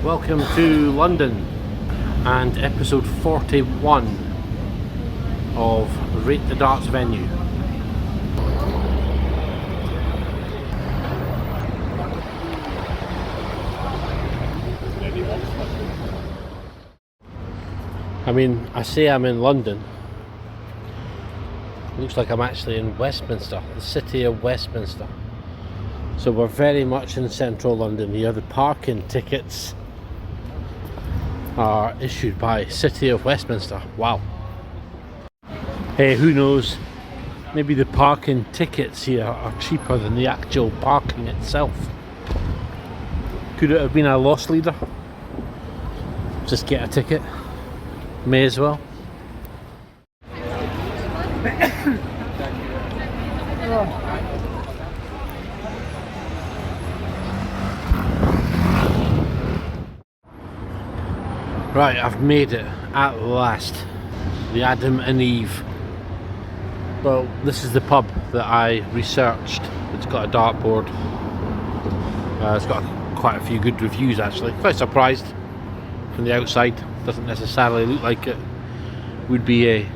welcome to London and episode 41 of Rate the Darts Venue. I mean, I say I'm in London. It looks like I'm actually in Westminster, the city of Westminster. So we're very much in central London here. The parking tickets are issued by City of Westminster. Wow. Hey, who knows? Maybe the parking tickets here are cheaper than the actual parking itself. Could it have been a loss leader? Just get a ticket. May as well. Right, I've made it at last. The Adam and Eve. Well, this is the pub that I researched. It's got a dartboard. It's got quite a few good reviews actually. Quite surprised from the outside. Doesn't necessarily look like it would be a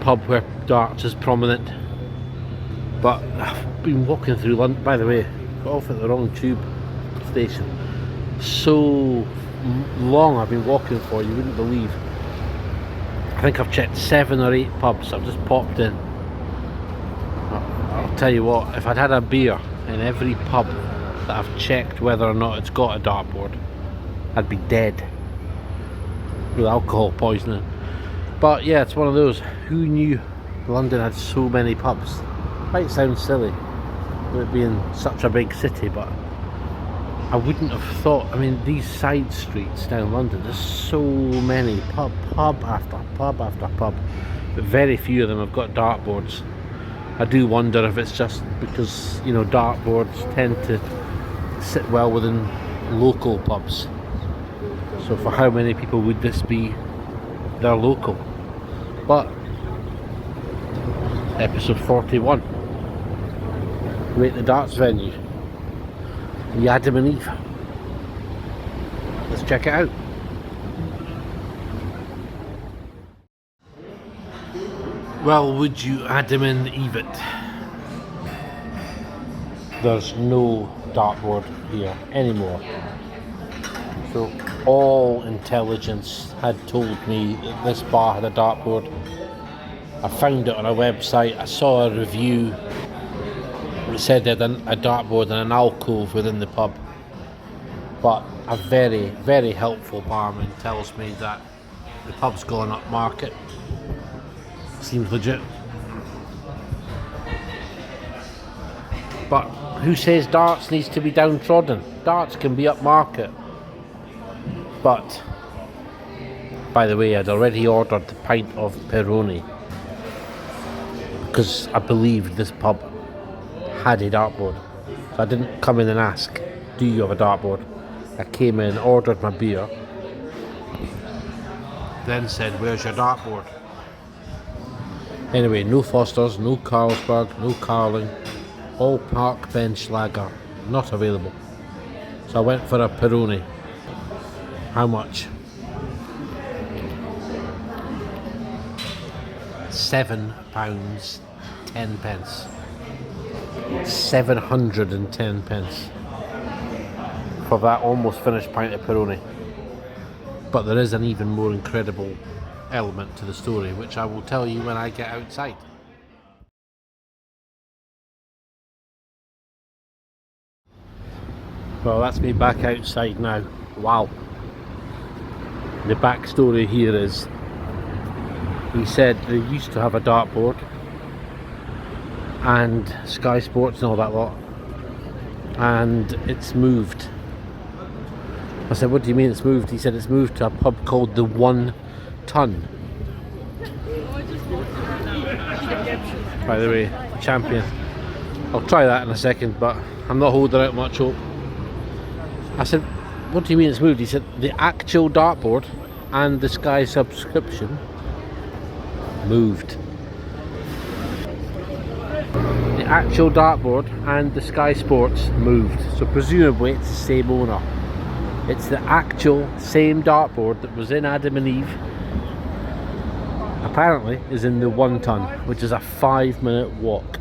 pub where darts is prominent. But I've been walking through London. By the way, got off at the wrong tube station. So long I've been walking for, you wouldn't believe. I think I've checked 7 or 8 pubs. I've just popped in. I'll tell you what, if I'd had a beer in every pub that I've checked whether or not it's got a dartboard, I'd be dead with alcohol poisoning. But yeah, it's one of those. Who knew London had so many pubs? Might sound silly with it being such a big city, but I wouldn't have thought. I mean, these side streets down London, there's so many pub after pub after pub, but very few of them have got dartboards. I do wonder if it's just because, you know, dartboards tend to sit well within local pubs. So for how many people would this be their local? But episode 41, Rate the Darts Venue, the Adam and Eve. Let's check it out. Well, would you Adam and Eve it? There's no dartboard here anymore. So all intelligence had told me that this bar had a dartboard. I found it on a website. I saw a review. It said they had a dartboard and an alcove within the pub, but a very, very helpful barman tells me that the pub's gone up market. Seems legit. But who says darts needs to be downtrodden? Darts can be up market. But by the way, I'd already ordered the pint of Peroni because I believed this pub had a dartboard. So I didn't come in and ask, do you have a dartboard? I came in, ordered my beer, then said, where's your dartboard? Anyway, no Foster's, no Carlsberg, no Carling, all Park Bench Lager, not available. So I went for a Peroni. How much? £7.10. 710 pence for that almost finished pint of Peroni. But there is an even more incredible element to the story, which I will tell you when I get outside. Well, that's me back outside now. Wow. The backstory here is, he said they used to have a dartboard and Sky Sports and all that lot, and it's moved. I said, what do you mean it's moved? He said it's moved to a pub called the 1 Ton. By the way, champion. I'll try that in a second, but I'm not holding out much hope. I said, what do you mean it's moved? He said the actual dartboard and the Sky subscription moved. The actual dartboard and the Sky Sports moved, so presumably it's the same owner. It's the actual same dartboard that was in Adam and Eve. Apparently is in the 1 ton, which is a 5-minute walk.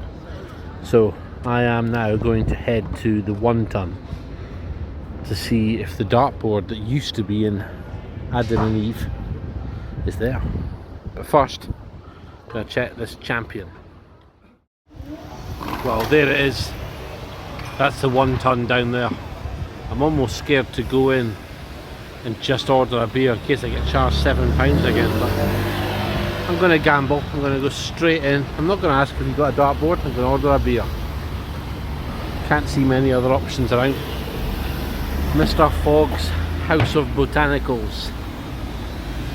So I am now going to head to the 1 ton to see if the dartboard that used to be in Adam and Eve is there. But first, I'm going to check this champion. Well, there it is. That's the 1 ton down there. I'm almost scared to go in and just order a beer in case I get charged £7 again, but I'm going to gamble. I'm going to go straight in. I'm not going to ask if you've got a dartboard. I'm going to order a beer. Can't see many other options around. Mr. Fogg's House of Botanicals.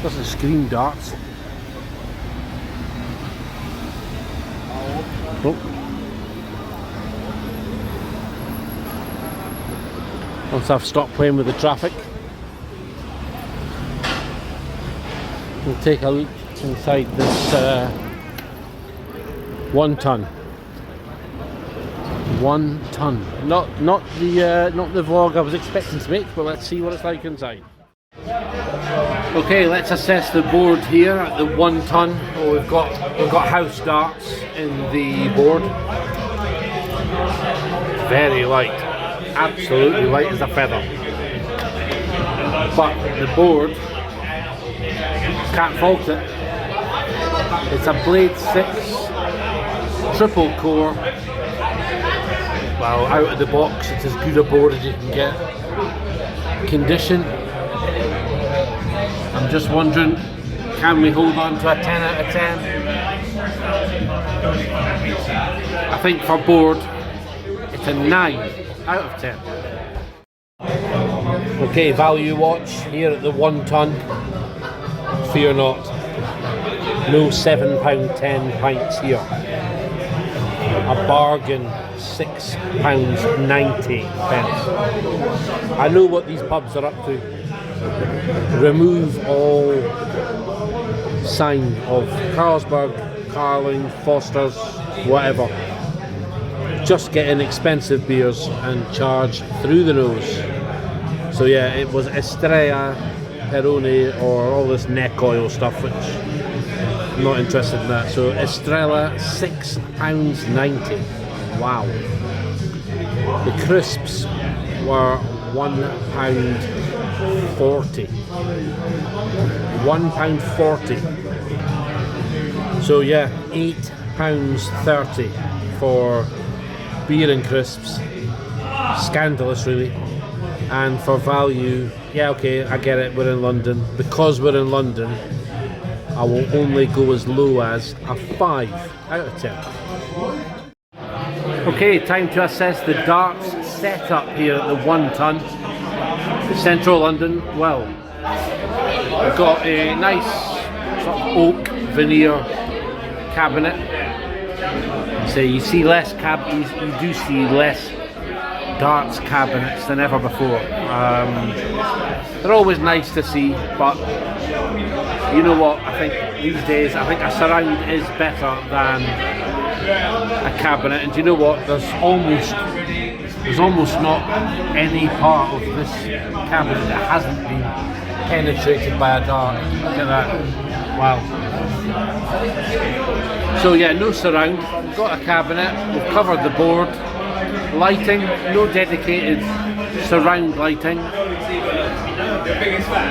Doesn't scream darts. Oh. Once I've stopped playing with the traffic, we'll take a look inside this 1 ton. 1 ton. Not the vlog I was expecting to make, but let's see what it's like inside. Okay, let's assess the board here at the 1 ton. Oh, we've got house darts in the board. Very light. Absolutely light as a feather. But the board, can't fault it. It's a Blade 6 triple core. Well, out of the box, it's as good a board as you can get. Condition, I'm just wondering, can we hold on to a 10 out of 10? I think for board, it's a 9 out of 10. Okay, value watch here at the 1 ton. Fear not, no £7.10 pints here. A bargain, £6.90. I know what these pubs are up to. Remove all sign of Carlsberg, Carling, Foster's, whatever. Just getting expensive beers and charge through the nose. So yeah, it was Estrella, Peroni, or all this neck oil stuff, which I'm not interested in that. So Estrella, £6.90. Wow. The crisps were £1.40. £1.40. So yeah, £8.30 for beer and crisps. Scandalous, really. And for value, yeah, okay, I get it, we're in London. Because we're in London, I will only go as low as a 5 out of 10. Okay, time to assess the darts setup here at the 1 ton. Central London. Well, we've got a nice sort of oak veneer cabinet. So you see less you do see less darts cabinets than ever before. They're always nice to see, but you know what, I think these days, I think a surround is better than a cabinet. And do you know what, there's almost not any part of this cabinet that hasn't been penetrated by a dart. Look at that. Wow. So yeah, no surround. We've got a cabinet, we've covered the board. Lighting, no dedicated surround lighting,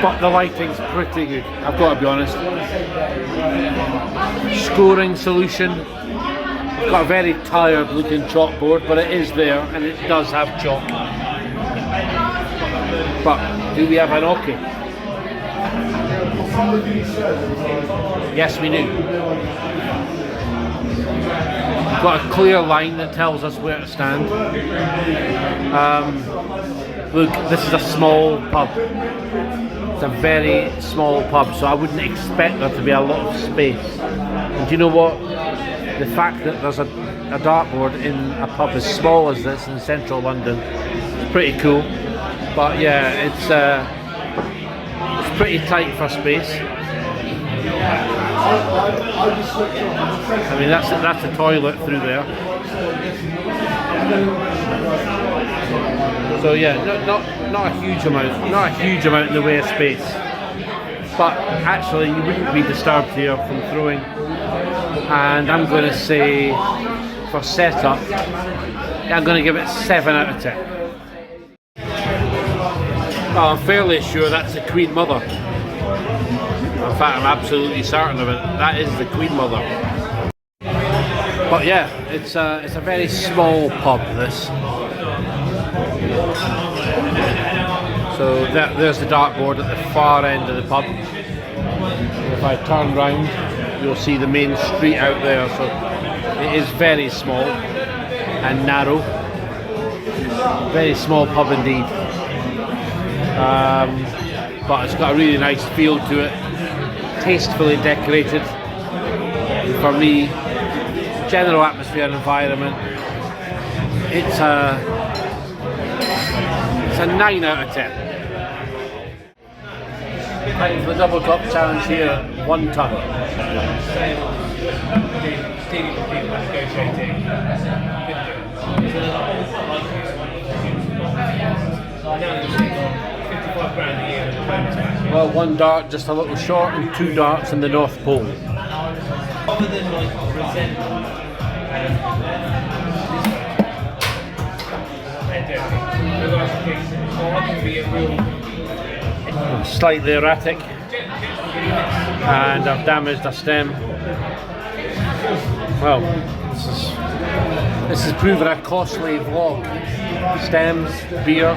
but the lighting's pretty good, I've got to be honest. Scoring solution, we've got a very tired looking chalkboard, but it is there and it does have chalk. But do we have an hockey? Yes, we do. Got a clear line that tells us where to stand. Look, this is a small pub. It's a very small pub, so I wouldn't expect there to be a lot of space. And do you know what? The fact that there's a dartboard in a pub as small as this in central London is pretty cool. But yeah, it's pretty tight for space. I mean, that's the toilet through there. So yeah, not a huge amount in the way of space. But actually, you wouldn't be disturbed here from throwing. And I'm going to say, for setup, I'm going to give it 7 out of 10. Well, I'm fairly sure that's the Queen Mother. In fact, I'm absolutely certain of it. That is the Queen Mother. But yeah, it's a very small pub, this. So there's the dartboard at the far end of the pub. If I turn round, you'll see the main street out there. So it is very small and narrow. Very small pub indeed. But it's got a really nice feel to it. Tastefully decorated. And for me, general atmosphere and environment, it's a 9 out of 10. Time for the double top challenge here at 1 ton. Well, 1 dart just a little short and 2 darts in the North Pole. Slightly erratic, and I've damaged a stem. Well, this is proving a costly vlog. Stems, beer.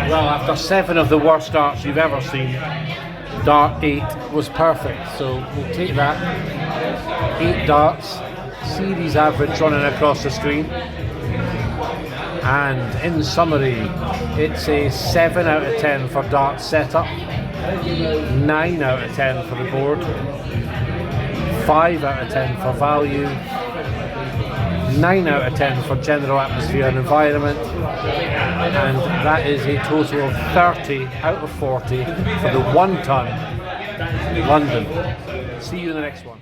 Well, after 7 of the worst darts you've ever seen, dart 8 was perfect, so we'll take that. 8 darts, series average running across the screen, and in summary, it's a 7 out of 10 for dart setup, 9 out of 10 for the board, 5 out of 10 for value, 9 out of 10 for general atmosphere and environment, and that is a total of 30 out of 40 for the 1 ton London. See you in the next one.